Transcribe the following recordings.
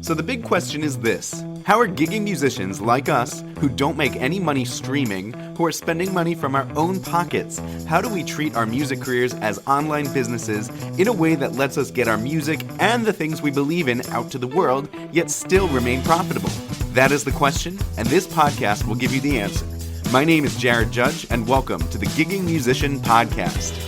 So the big question is this: how are gigging musicians like us, who don't make any money streaming, who are spending money from our own pockets, how do we treat our music careers as online businesses in a way that lets us get our music and the things we believe in out to the world, yet still remain profitable? That is the question, and this podcast will give you the answer. My name is Jared Judge, and welcome to the Gigging Musician Podcast.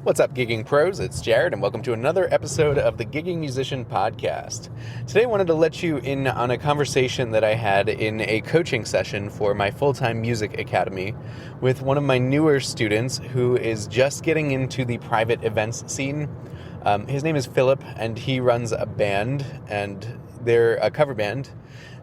What's up, Gigging Pros? It's Jared, and welcome to another episode of the Gigging Musician Podcast. Today I wanted to let you in on a conversation that I had in a coaching session for my full-time music academy with one of my newer students who is just getting into the private events scene. His name is Philip, and he runs a band, and they're a cover band.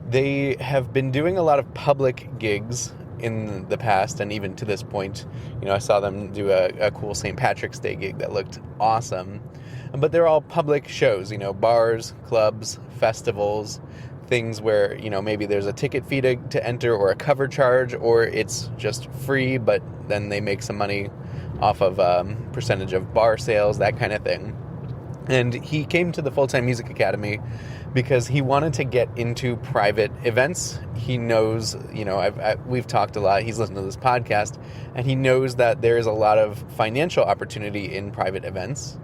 They have been doing a lot of public gigs in the past, and even to this point. I saw them do a cool St. Patrick's Day gig that looked awesome. But they're all public shows, bars, clubs, festivals, things where, maybe there's a ticket fee to enter or a cover charge, or it's just free, but then they make some money off of percentage of bar sales, that kind of thing. And he came to the Full-Time Music Academy because he wanted to get into private events. He knows, we've talked a lot, he's listened to this podcast, and he knows that there is a lot of financial opportunity in private events.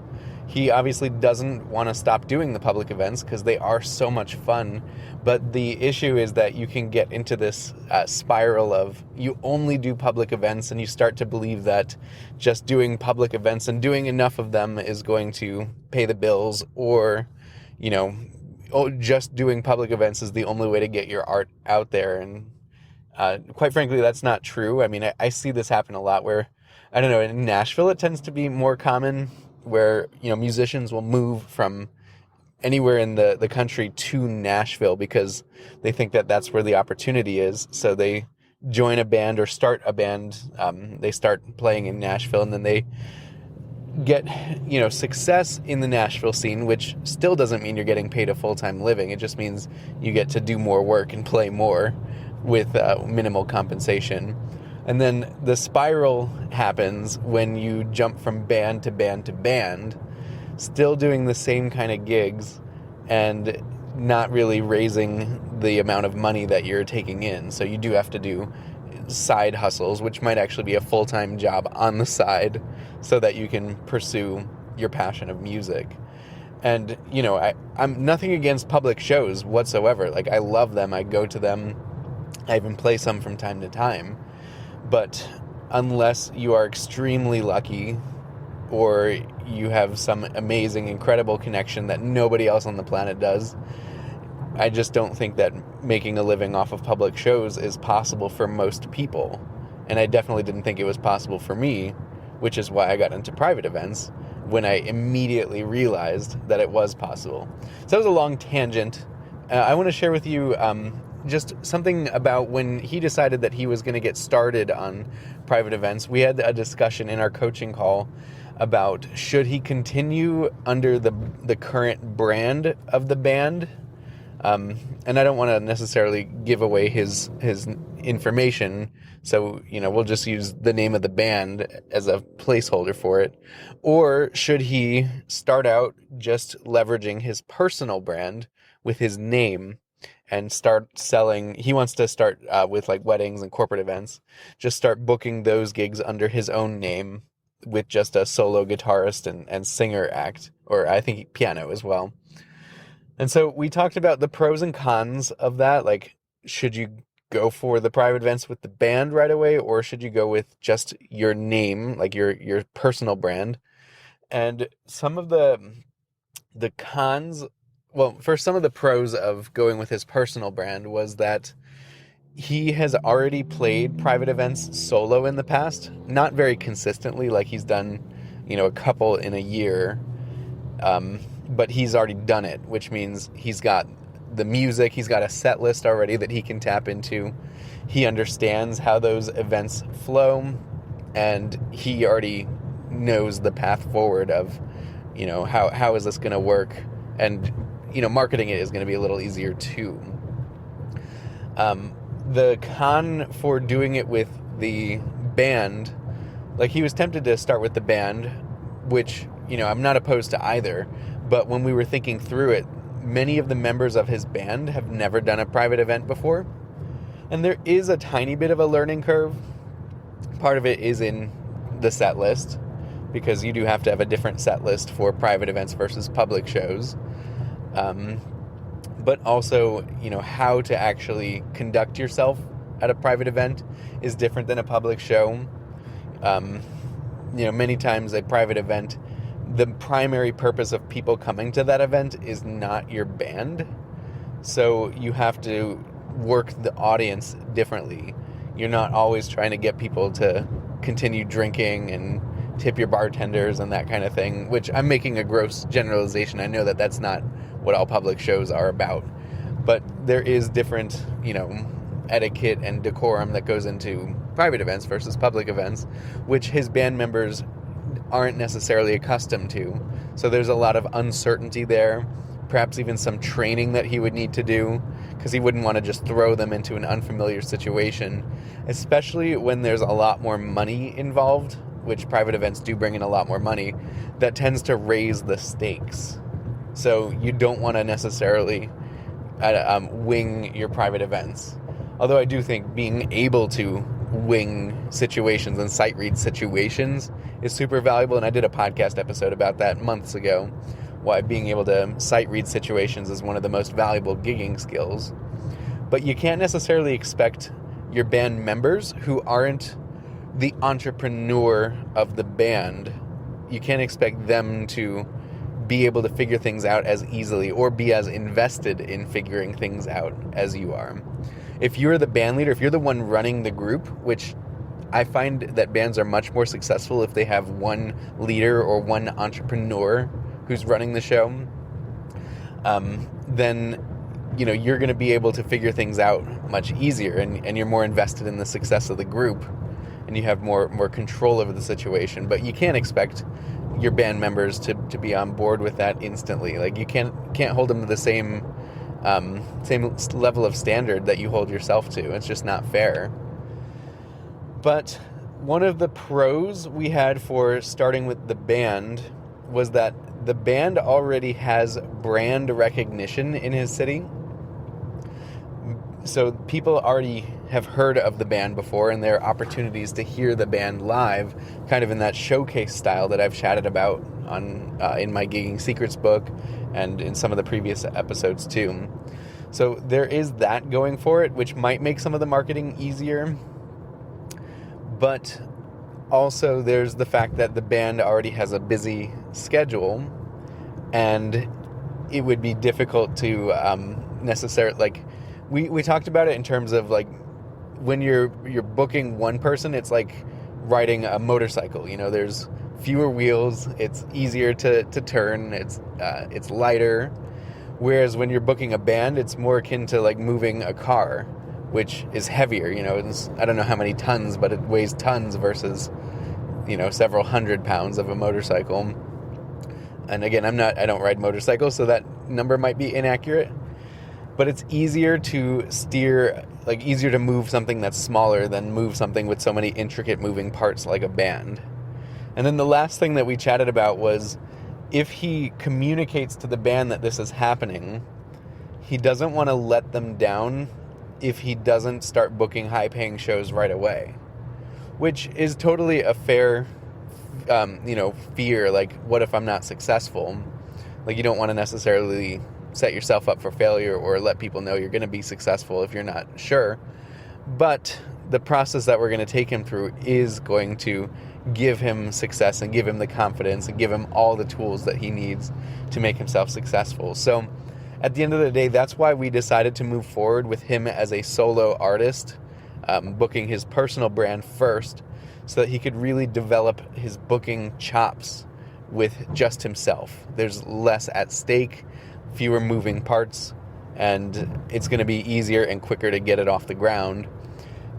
He obviously doesn't want to stop doing the public events because they are so much fun, but the issue is that you can get into this spiral of you only do public events, and you start to believe that just doing public events and doing enough of them is going to pay the bills, or, just doing public events is the only way to get your art out there. And quite frankly, that's not true. I mean, I see this happen a lot where, I don't know, in Nashville it tends to be more common where, musicians will move from anywhere in the country to Nashville because they think that that's where the opportunity is. So they join a band or start a band. They start playing in Nashville, and then they get, success in the Nashville scene, which still doesn't mean you're getting paid a full-time living. It just means you get to do more work and play more with minimal compensation. And then the spiral happens when you jump from band to band to band, still doing the same kind of gigs and not really raising the amount of money that you're taking in. So you do have to do side hustles, which might actually be a full-time job on the side so that you can pursue your passion of music. And, I'm nothing against public shows whatsoever. Like, I love them. I go to them. I even play some from time to time. But unless you are extremely lucky or you have some amazing, incredible connection that nobody else on the planet does, I just don't think that making a living off of public shows is possible for most people. And I definitely didn't think it was possible for me, which is why I got into private events when I immediately realized that it was possible. So that was a long tangent. I want to share with you just something about when he decided that he was going to get started on private events. We had a discussion in our coaching call about should he continue under the current brand of the band. And I don't want to necessarily give away his information, so, we'll just use the name of the band as a placeholder for it. Or should he start out just leveraging his personal brand with his name and start selling? He wants to start with like weddings and corporate events, just start booking those gigs under his own name with just a solo guitarist and singer act, or I think piano as well. And so we talked about the pros and cons of that. Like, should you go for the private events with the band right away, or should you go with just your name, like your personal brand? And some of the cons, well, first, some of the pros of going with his personal brand was that he has already played private events solo in the past, not very consistently, like he's done, a couple in a year. But he's already done it, which means he's got the music, he's got a set list already that he can tap into. He understands how those events flow, and he already knows the path forward of, how is this going to work? And, marketing it is going to be a little easier too. The con for doing it with the band, like he was tempted to start with the band, which, I'm not opposed to either. But when we were thinking through it, many of the members of his band have never done a private event before. And there is a tiny bit of a learning curve. Part of it is in the set list, because you do have to have a different set list for private events versus public shows. But also, how to actually conduct yourself at a private event is different than a public show. Many times a private event, the primary purpose of people coming to that event is not your band. So you have to work the audience differently. You're not always trying to get people to continue drinking and tip your bartenders and that kind of thing, which I'm making a gross generalization. I know that that's not what all public shows are about, but there is different, etiquette and decorum that goes into private events versus public events, which his band members aren't necessarily accustomed to. So there's a lot of uncertainty there, perhaps even some training that he would need to do, because he wouldn't want to just throw them into an unfamiliar situation, especially when there's a lot more money involved, which private events do bring in a lot more money. That tends to raise the stakes. So you don't want to necessarily wing your private events. Although I do think being able to wing situations and sight read situations is super valuable, and I did a podcast episode about that months ago, why being able to sight read situations is one of the most valuable gigging skills. But you can't necessarily expect your band members who aren't the entrepreneur of the band, you can't expect them to be able to figure things out as easily or be as invested in figuring things out as you are. If you're the band leader, if you're the one running the group, which I find that bands are much more successful if they have one leader or one entrepreneur who's running the show, then you're going to be able to figure things out much easier, and you're more invested in the success of the group, and you have more control over the situation. But you can't expect your band members to be on board with that instantly. Like, you can't hold them to the same level of standard that you hold yourself to. It's just not fair. But one of the pros we had for starting with the band was that the band already has brand recognition in his city. So people already have heard of the band before, and there are opportunities to hear the band live, kind of in that showcase style that I've chatted about in my Gigging Secrets book and in some of the previous episodes too. So there is that going for it, which might make some of the marketing easier. But also there's the fact that the band already has a busy schedule, and it would be difficult to necessarily, we talked about it in terms of when you're booking one person, it's like riding a motorcycle. There's fewer wheels, it's easier to turn, it's lighter. Whereas when you're booking a band, it's more akin to moving a car, which is heavier. I don't know how many tons, but it weighs tons versus several hundred pounds of a motorcycle. And again, I don't ride motorcycles, so that number might be inaccurate. But it's easier to steer, easier to move something that's smaller than move something with so many intricate moving parts like a band. And then the last thing that we chatted about was, if he communicates to the band that this is happening, he doesn't want to let them down if he doesn't start booking high-paying shows right away, which is totally a fair, fear. What if I'm not successful? You don't want to necessarily set yourself up for failure or let people know you're going to be successful if you're not sure. But the process that we're going to take him through is going to give him success and give him the confidence and give him all the tools that he needs to make himself successful. So at the end of the day, that's why we decided to move forward with him as a solo artist, booking his personal brand first, so that he could really develop his booking chops with just himself. There's less at stake, fewer moving parts, and it's going to be easier and quicker to get it off the ground.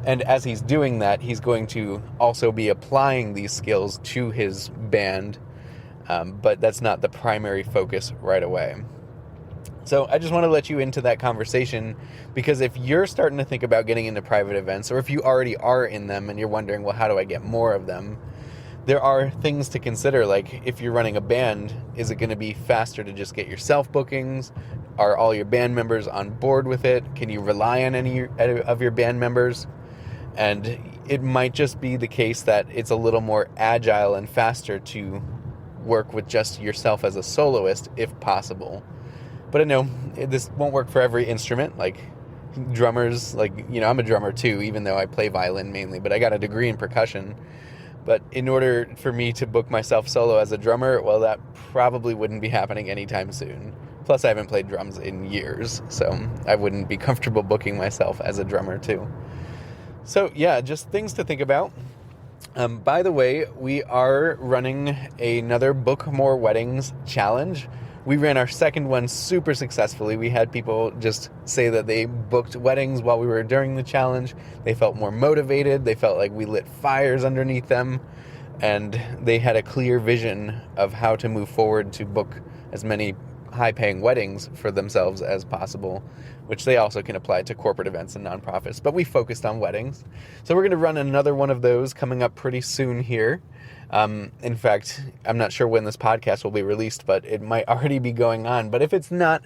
And as he's doing that, he's going to also be applying these skills to his band, but that's not the primary focus right away. So I just want to let you into that conversation, because if you're starting to think about getting into private events, or if you already are in them and you're wondering, well, how do I get more of them? there are things to consider, like if you're running a band, is it going to be faster to just get yourself bookings? Are all your band members on board with it? Can you rely on any of your band members? And it might just be the case that it's a little more agile and faster to work with just yourself as a soloist if possible. But I know this won't work for every instrument. Like drummers, I'm a drummer too, even though I play violin mainly, but I got a degree in percussion. But in order for me to book myself solo as a drummer, well, that probably wouldn't be happening anytime soon. Plus, I haven't played drums in years, so I wouldn't be comfortable booking myself as a drummer too. So yeah, just things to think about. By the way, we are running another Book More Weddings challenge. We ran our second one super successfully. We had people just say that they booked weddings while we were during the challenge. They felt more motivated. They felt like we lit fires underneath them. And they had a clear vision of how to move forward to book as many high-paying weddings for themselves as possible, which they also can apply to corporate events and nonprofits. But we focused on weddings. So we're going to run another one of those coming up pretty soon here. In fact, I'm not sure when this podcast will be released, but it might already be going on. But if it's not,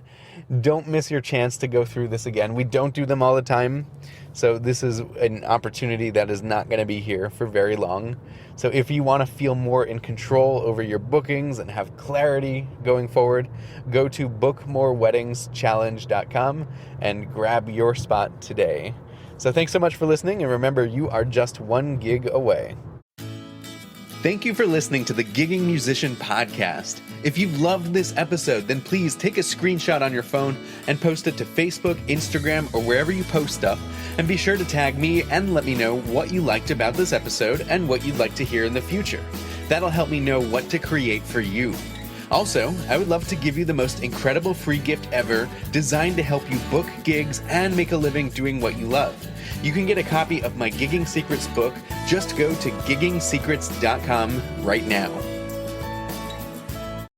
don't miss your chance to go through this again. We don't do them all the time, so this is an opportunity that is not going to be here for very long. So if you want to feel more in control over your bookings and have clarity going forward, go to bookmorewedingschallenge.com and grab your spot today. So thanks so much for listening, and remember, you are just one gig away. Thank you for listening to the Gigging Musician Podcast. If you've loved this episode, then please take a screenshot on your phone and post it to Facebook, Instagram, or wherever you post stuff, and be sure to tag me and let me know what you liked about this episode and what you'd like to hear in the future. That'll help me know what to create for you. Also, I would love to give you the most incredible free gift ever, designed to help you book gigs and make a living doing what you love. You can get a copy of my Gigging Secrets book. Just go to giggingsecrets.com right now.